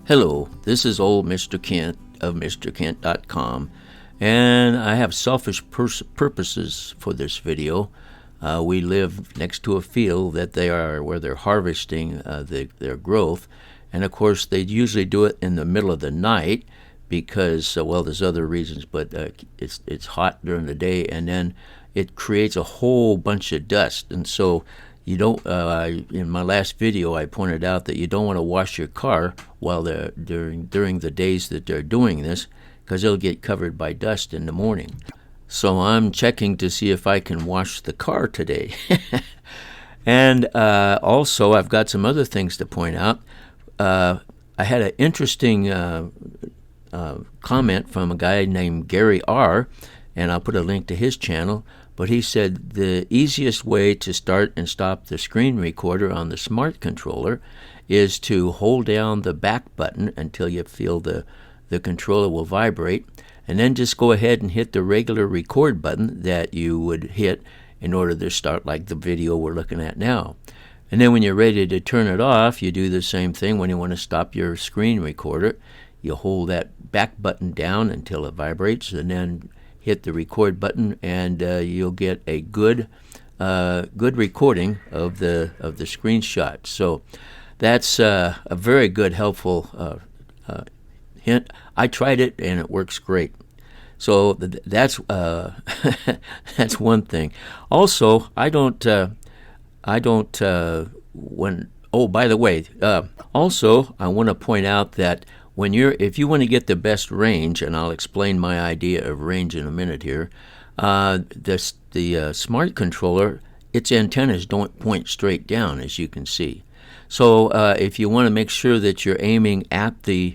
Hello, this is old Mr. Kent of MrKent.com, and I have selfish purposes for this video. We live next to a field where they're harvesting their growth, and of course they usually do it in the middle of the night because, well, there's other reasons, but it's hot during the day, and then it creates a whole bunch of dust, and so you don't. In my last video, I pointed out that you don't want to wash your car while during the days that they're doing this, because it'll get covered by dust in the morning. So I'm checking to see if I can wash the car today. And also, I've got some other things to point out. I had an interesting comment from a guy named Gary R., and I'll put a link to his channel. But he said the easiest way to start and stop the screen recorder on the smart controller is to hold down the back button until you feel the controller will vibrate, and then just go ahead and hit the regular record button that you would hit in order to start, like the video we're looking at now. And then when you're ready to turn it off, you do the same thing when you want to stop your screen recorder. You hold that back button down until it vibrates, and then hit the record button, and you'll get a good recording of the screenshot. So that's a very good, helpful hint. I tried it and it works great. So that's that's one thing. Also, I don't when. Oh, by the way, also I want to point out that if you want to get the best range, and I'll explain my idea of range in a minute here, the smart controller, its antennas don't point straight down, as you can see. So if you want to make sure that you're aiming at the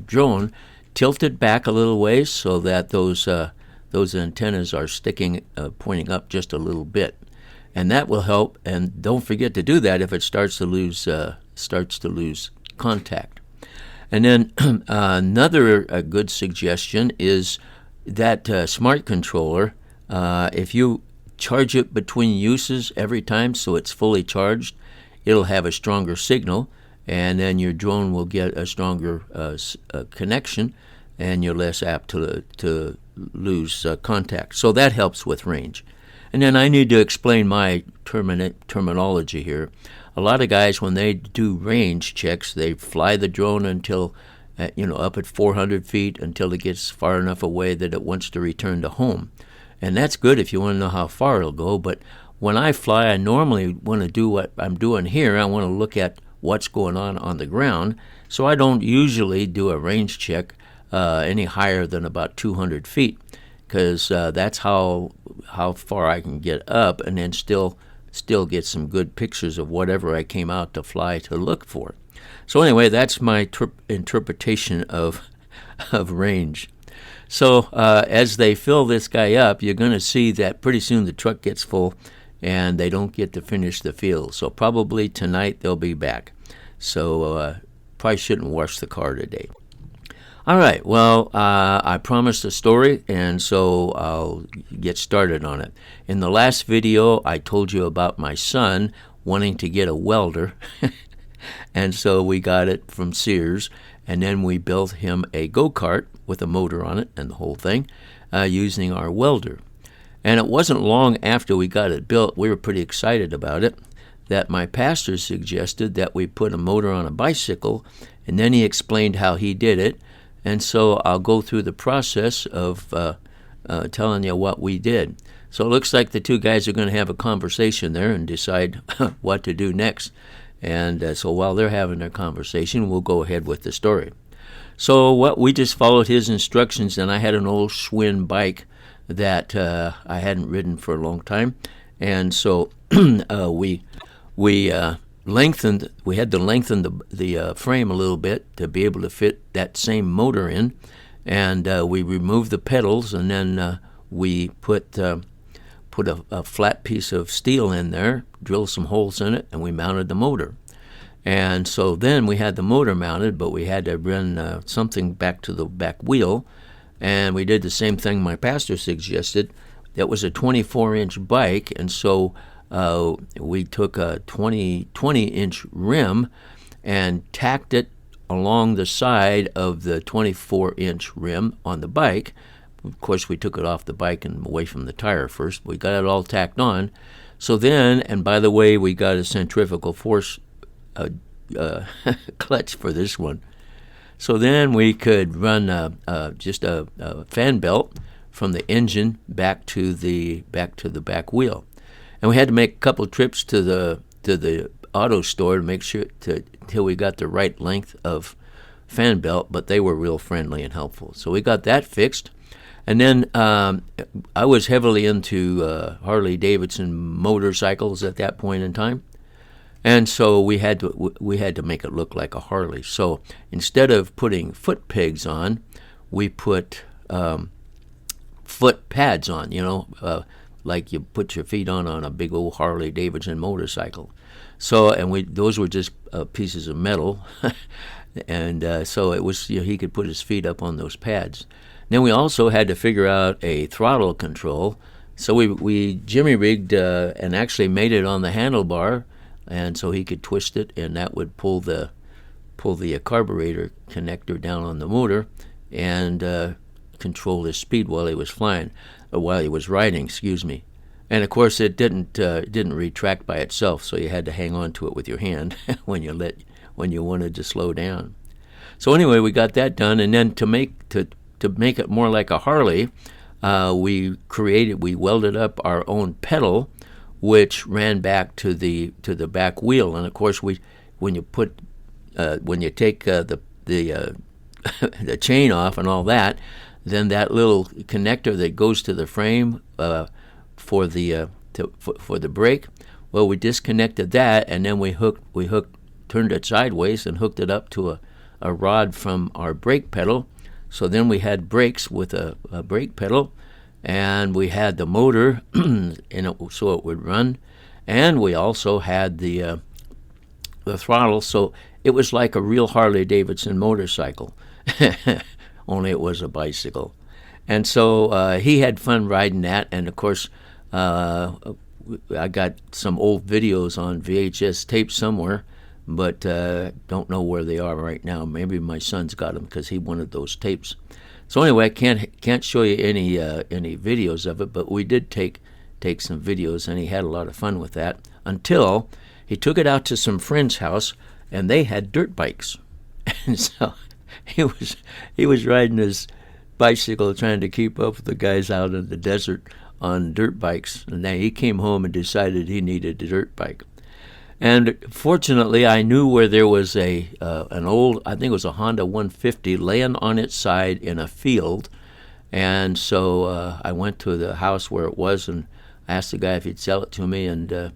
drone, tilt it back a little ways so that those antennas are pointing up just a little bit, and that will help. And don't forget to do that if it starts to lose contact. And then another good suggestion is that smart controller, if you charge it between uses every time so it's fully charged, it'll have a stronger signal, and then your drone will get a stronger connection, and you're less apt to lose contact. So that helps with range. And then I need to explain my terminology here. A lot of guys, when they do range checks, they fly the drone until, up at 400 feet until it gets far enough away that it wants to return to home. And that's good if you want to know how far it'll go. But when I fly, I normally want to do what I'm doing here. I want to look at what's going on the ground. So I don't usually do a range check any higher than about 200 feet, because that's how far I can get up and then still get some good pictures of whatever I came out to fly to look for. So anyway, that's my interpretation of range. So as they fill this guy up, you're going to see that pretty soon the truck gets full and they don't get to finish the fill. So probably tonight they'll be back. So probably shouldn't wash the car today. All right, well, I promised a story, and so I'll get started on it. In the last video, I told you about my son wanting to get a welder, and so we got it from Sears, and then we built him a go-kart with a motor on it and the whole thing, using our welder. And it wasn't long after we got it built, we were pretty excited about it, that my pastor suggested that we put a motor on a bicycle, and then he explained how he did it. And so I'll go through the process of telling you what we did. So it looks like the two guys are going to have a conversation there and decide what to do next. And so while they're having their conversation, we'll go ahead with the story. So we just followed his instructions, and I had an old Schwinn bike that I hadn't ridden for a long time. And so we had to lengthen the frame a little bit to be able to fit that same motor in, and we removed the pedals, and then we put a flat piece of steel in there, drilled some holes in it, and we mounted the motor. And so then we had the motor mounted, but we had to run something back to the back wheel, and we did the same thing my pastor suggested. That was a 24-inch bike, and so we took a 20-inch rim and tacked it along the side of the 24-inch rim on the bike. Of course, we took it off the bike and away from the tire first. We got it all tacked on. So then, and by the way, we got a centrifugal force clutch for this one. So then we could run just a fan belt from the engine back to the back wheel, and we had to make a couple trips to the auto store to make sure till we got the right length of fan belt. But they were real friendly and helpful, so we got that fixed. And then I was heavily into Harley Davidson motorcycles at that point in time. And so we had to make it look like a Harley. So instead of putting foot pegs on, we put foot pads on, like you put your feet on a big old Harley Davidson motorcycle. So, and those were just pieces of metal. And so it was, he could put his feet up on those pads. Then we also had to figure out a throttle control. So we jimmy rigged and actually made it on the handlebar, and so he could twist it, and that would pull the carburetor connector down on the motor and control his speed while he was riding, excuse me. And of course it didn't retract by itself, so you had to hang on to it with your hand when you wanted to slow down. So anyway, we got that done, and then to make it more like a Harley, we welded up our own pedal, which ran back to the back wheel. And of course, when you take the the chain off and all that, then that little connector that goes to the frame for the brake, well, we disconnected that, and then we turned it sideways and hooked it up to a rod from our brake pedal. So then we had brakes with a brake pedal, and we had the motor so it would run, and we also had the throttle, so it was like a real Harley Davidson motorcycle, only it was a bicycle. And so he had fun riding that, and of course I got some old videos on VHS tape somewhere, but don't know where they are right now. Maybe my son's got them because he wanted those tapes. So anyway, I can't show you any videos of it, but we did take some videos, and he had a lot of fun with that until he took it out to some friend's house, and they had dirt bikes, and so he was riding his bicycle trying to keep up with the guys out in the desert on dirt bikes, and then he came home and decided he needed a dirt bike. And fortunately, I knew where there was an old, I think it was a Honda 150, laying on its side in a field. And so I went to the house where it was and asked the guy if he'd sell it to me, and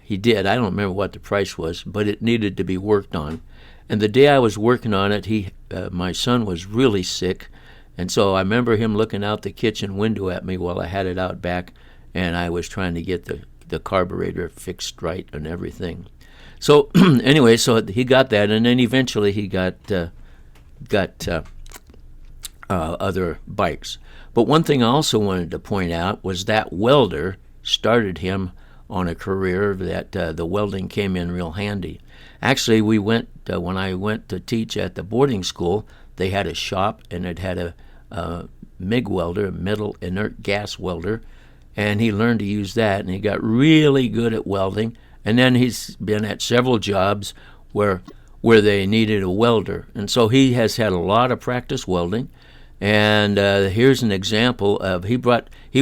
he did. I don't remember what the price was, but it needed to be worked on. And the day I was working on it, my son was really sick, and so I remember him looking out the kitchen window at me while I had it out back, and I was trying to get the carburetor fixed right and everything. So anyway, so he got that, and then eventually he got other bikes. But one thing I also wanted to point out was that welder started him on a career that the welding came in real handy. Actually, we went when I went to teach at the boarding school, they had a shop, and it had a MIG welder, metal inert gas welder, and he learned to use that, and he got really good at welding. And then he's been at several jobs where they needed a welder, and so he has had a lot of practice welding. And here's an example of he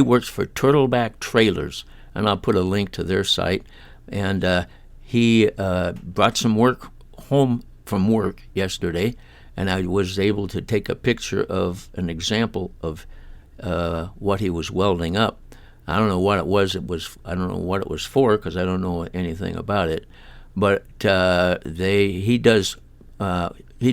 works for TURTLEBACK Trailers, and I'll put a link to their site. And he brought some work home from work yesterday, and I was able to take a picture of an example of what he was welding up. I don't know what it was. I don't know what it was for because I don't know anything about it. But he does he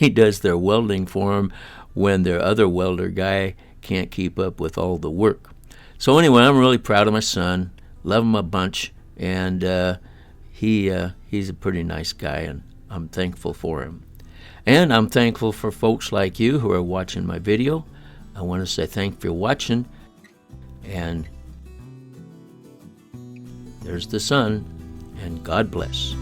does their welding for them when their other welder guy can't keep up with all the work. So anyway, I'm really proud of my son. Love him a bunch, and he's a pretty nice guy, and I'm thankful for him. And I'm thankful for folks like you who are watching my video. I want to say thanks for watching. And there's the sun, and God bless.